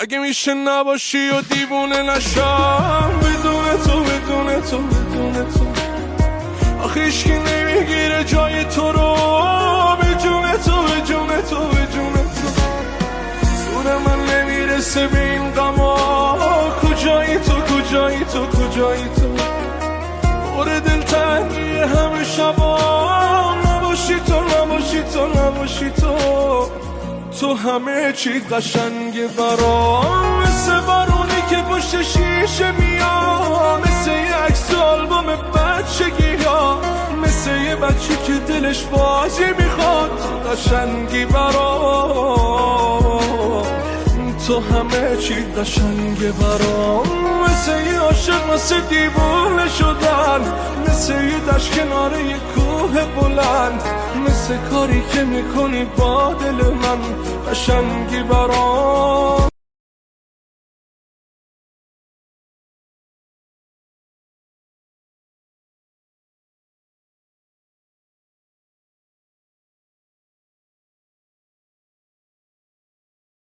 مگه میشه نباشی و دیوونه نشم بدون تو بدون تو بدون تو. آخه هیچکی نمیگیره جای تو رو به جون تو به جون تو به جون تو. زور من نمیرسه به این غما کجایی تو کجایی تو کجایی تو. پر دلتنگی همه شبا نباشی تو نباشی تو نباشی تو. تو همه چی قشنگه برام مثل بارونی که پشت شیشه میاد مثل یه عکس آلبوم بچگی ها مثل یه بچه که دلش بازی میخواد قشنگی برام تو همه چی قشنگه برام مثل یه عاشق مثل دیوونه شدن مثل یه دشت کنار یه کوه بلند مثل کاری که میکنی با دل من قشنگی برام